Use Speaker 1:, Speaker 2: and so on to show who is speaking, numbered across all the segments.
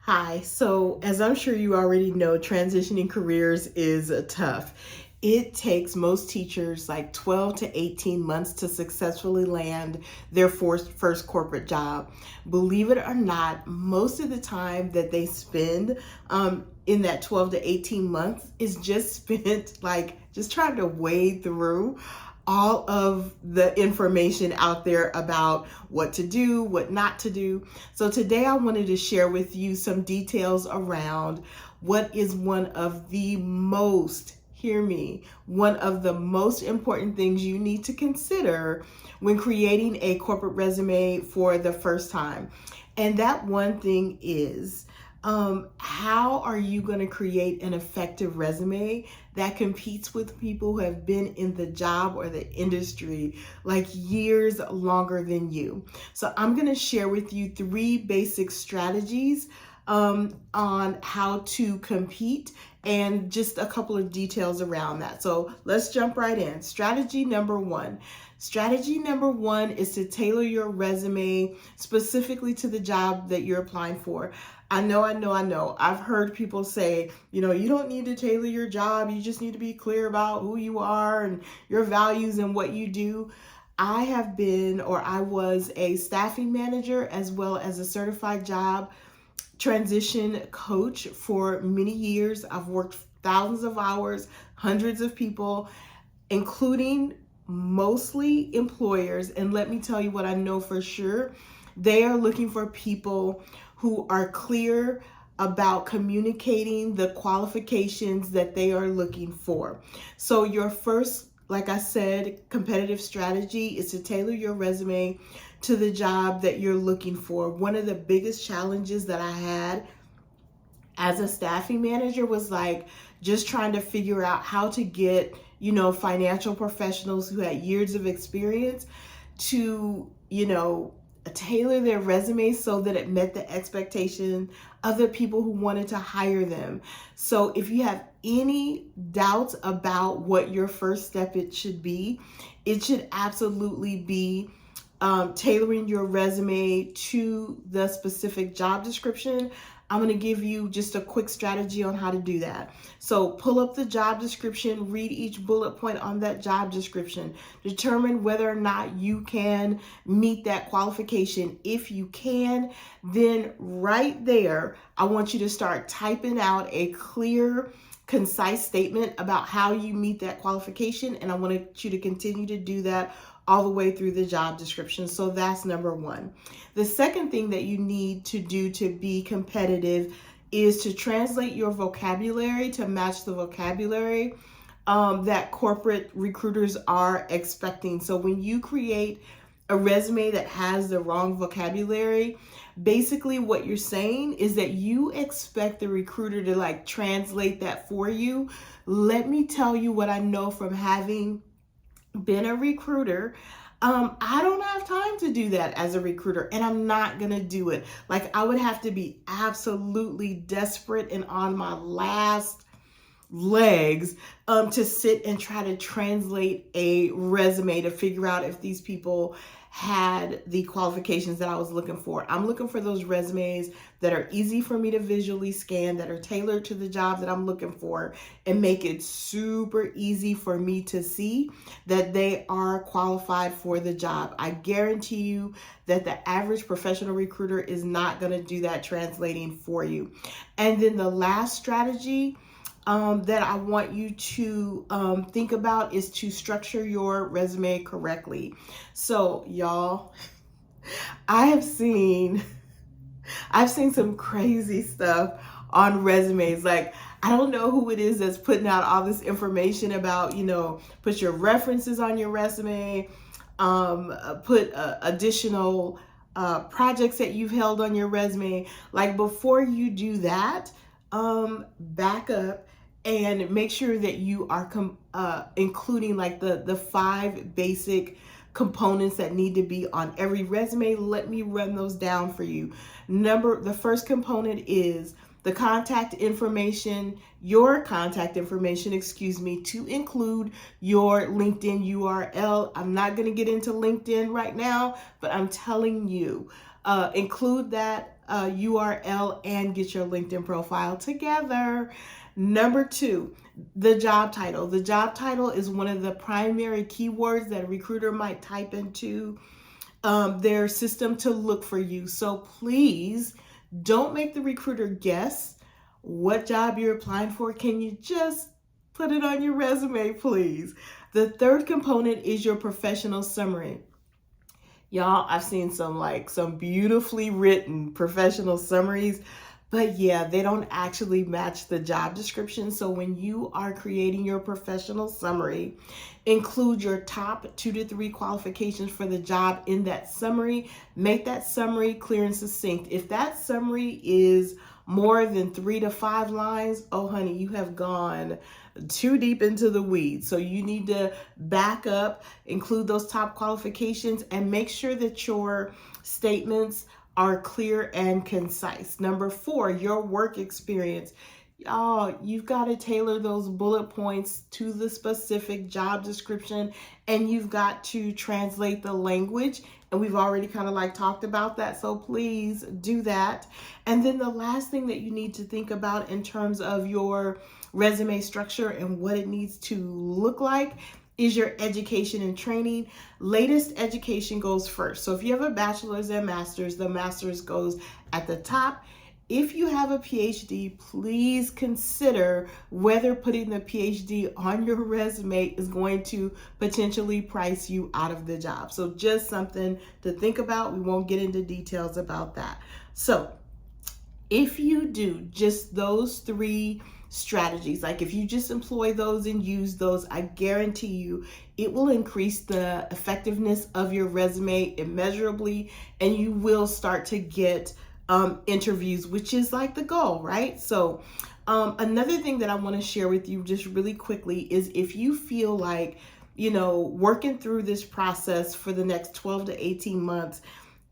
Speaker 1: Hi, so as I'm sure you already know, transitioning careers is tough. It takes most teachers like 12 to 18 months to successfully land their first corporate job. Believe it or not, most of the time that they spend in that 12 to 18 months is just spent like just trying to wade through all of the information out there about what to do, what not to do. So today I wanted to share with you some details around what is one of the most, hear me, one of the most important things you need to consider when creating a corporate resume for the first time. And that one thing is, how are you going to create an effective resume that competes with people who have been in the job or the industry like years longer than you? So I'm going to share with you three basic strategies on how to compete and just a couple of details around that. So let's jump right in. Strategy number one. Strategy number one is to tailor your resume specifically to the job that you're applying for. I know. I've heard people say, you don't need to tailor your job. You just need to be clear about who you are and your values and what you do. I was a staffing manager as well as a certified job transition coach for many years. I've worked thousands of hours, hundreds of people, including mostly employers. And let me tell you what I know for sure. They are looking for people who are clear about communicating the qualifications that they are looking for. So your first, like I said, competitive strategy is to tailor your resume to the job that you're looking for. One of the biggest challenges that I had as a staffing manager was like just trying to figure out how to get, financial professionals who had years of experience to, tailor their resumes so that it met the expectation of the people who wanted to hire them. So if you have any doubts about what your first step it should absolutely be tailoring your resume to the specific job description. I'm going to give you just a quick strategy on how to do that. So pull up the job description, read each bullet point on that job description, determine whether or not you can meet that qualification. If you can, then right there, I want you to start typing out a clear, concise statement about how you meet that qualification. And I want you to continue to do that all the way through the job description. So that's number one. The second thing that you need to do to be competitive is to translate your vocabulary to match the vocabulary that corporate recruiters are expecting. So when you create a resume that has the wrong vocabulary, basically what you're saying is that you expect the recruiter to like translate that for you. Let me tell you what I know from having been a recruiter. I don't have time to do that as a recruiter, and I'm not gonna do it. Like, I would have to be absolutely desperate and on my last legs to sit and try to translate a resume to figure out if these people had the qualifications that I was looking for. I'm looking for those resumes that are easy for me to visually scan, that are tailored to the job that I'm looking for, and make it super easy for me to see that they are qualified for the job. I guarantee you that the average professional recruiter is not going to do that translating for you. And then the last strategy that I want you to think about is to structure your resume correctly. So y'all, I have seen some crazy stuff on resumes. Like, I don't know who it is that's putting out all this information about, put your references on your resume, put additional projects that you've held on your resume. Like, before you do that, back up and make sure that you are including like the five basic components that need to be on every resume. Let me run those down for you. The first component is the your contact information, to include your LinkedIn URL. I'm not going to get into LinkedIn right now, but I'm telling you, include that URL and get your LinkedIn profile together. Number 2, the job title. The job title is one of the primary keywords that a recruiter might type into their system to look for you. So please don't make the recruiter guess what job you're applying for. Can you just put it on your resume, please? The third component is your professional summary. Y'all, I've seen some beautifully written professional summaries, but yeah, they don't actually match the job description. So when you are creating your professional summary, include your top 2 to 3 qualifications for the job in that summary. Make that summary clear and succinct. If that summary is more than 3 to 5 lines, oh honey, you have gone too deep into the weeds. So you need to back up, include those top qualifications, and make sure that your statements are clear and concise. Number 4, your work experience. Y'all, you've got to tailor those bullet points to the specific job description, and you've got to translate the language. And we've already kind of talked about that, so please do that. And then the last thing that you need to think about in terms of your resume structure and what it needs to look like is your education and training. Latest education goes first. So if you have a bachelor's and master's, the master's goes at the top. If you have a PhD, please consider whether putting the PhD on your resume is going to potentially price you out of the job. So just something to think about. We won't get into details about that. So if you do just those 3 strategies, if you just employ those and use those, I guarantee you it will increase the effectiveness of your resume immeasurably, and you will start to get interviews, which is the goal, right? So another thing that I want to share with you just really quickly is if you feel working through this process for the next 12 to 18 months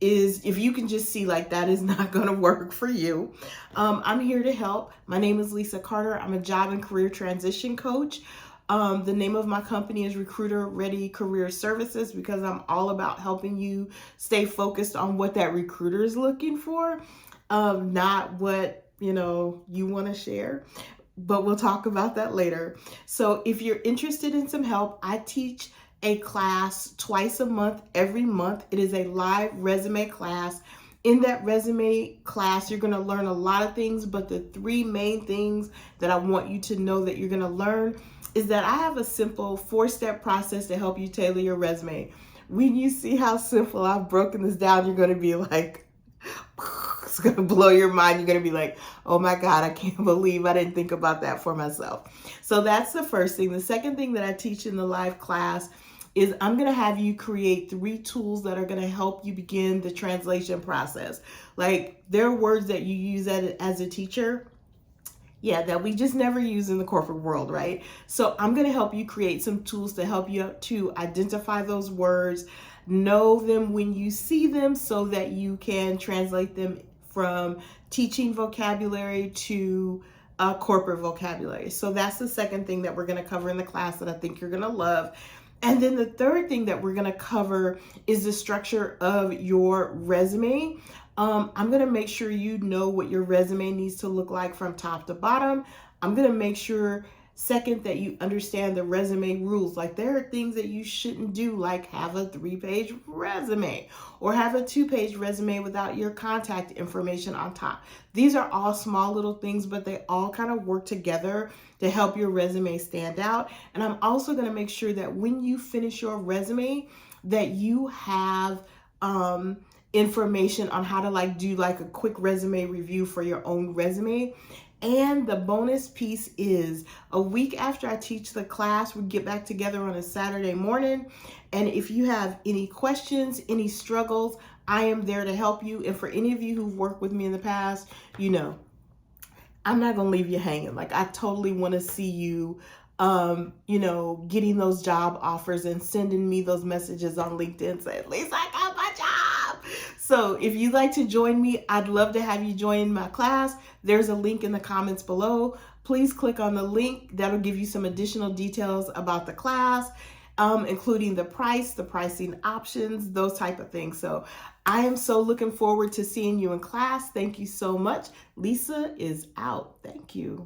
Speaker 1: is, if you can just see that is not going to work for you, I'm here to help. My name is Lisa Carter. I'm a job and career transition coach. The name of my company is Recruiter Ready Career Services, because I'm all about helping you stay focused on what that recruiter is looking for, not what you want to share. But we'll talk about that later. So if you're interested in some help, I teach a class twice a month, every month. It is a live resume class. In that resume class, you're going to learn a lot of things, but the 3 main things that I want you to know that you're going to learn is that I have a simple 4-step process to help you tailor your resume. When you see how simple I've broken this down, you're going to be it's going to blow your mind. You're going to be oh my God, I can't believe I didn't think about that for myself. So that's the first thing. The second thing that I teach in the live class is I'm going to have you create 3 tools that are going to help you begin the translation process. There are words that you use as a teacher, that we just never use in the corporate world, right? So I'm going to help you create some tools to help you to identify those words, know them when you see them, so that you can translate them from teaching vocabulary to corporate vocabulary. So that's the second thing that we're going to cover in the class that I think you're going to love. And then the third thing that we're going to cover is the structure of your resume. I'm going to make sure you know what your resume needs to look like from top to bottom. I'm going to make sure, second, that you understand the resume rules. There are things that you shouldn't do, have a 3-page resume or have a 2-page resume without your contact information on top. These are all small little things, but they all kind of work together to help your resume stand out. And I'm also going to make sure that when you finish your resume, that you have information on how to do a quick resume review for your own resume. And the bonus piece is, a week after I teach the class, we get back together on a Saturday morning. And if you have any questions, any struggles, I am there to help you. And for any of you who've worked with me in the past, I'm not going to leave you hanging. I totally want to see you, getting those job offers and sending me those messages on LinkedIn saying, Lisa, I got my job. So if you'd like to join me, I'd love to have you join my class. There's a link in the comments below. Please click on the link. That'll give you some additional details about the class. including the price, the pricing options, those type of things. So I am so looking forward to seeing you in class. Thank you so much. Lisa is out. Thank you.